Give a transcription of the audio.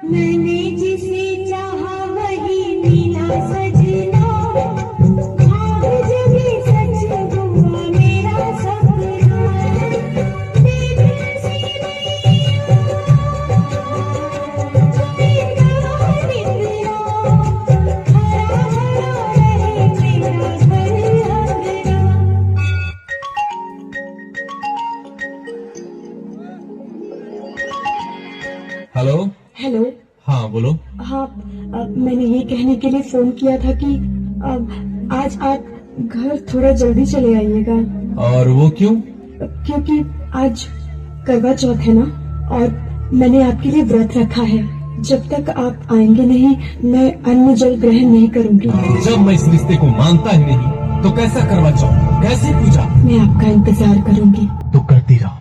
मैंने जिसे चाहा वही मिला सजना, ख्वाब जगे सच हुआ मेरा सपना। बेबसी मैया निंदा निंदा, हरा हरा रहे मेरा घर अंगना। हेलो। हेलो। हाँ बोलो। हाँ, मैंने ये कहने के लिए फोन किया था कि आज आप घर थोड़ा जल्दी चले आइएगा। और वो क्यों? क्योंकि आज करवा चौथ है ना, और मैंने आपके लिए व्रत रखा है। जब तक आप आएंगे नहीं मैं अन्न जल ग्रहण नहीं करूंगी। जब मैं इस रिश्ते को मानता ही नहीं तो कैसा करवा चौथ, कैसी पूजा? मैं आपका इंतजार करूंगी। तो करती रहो।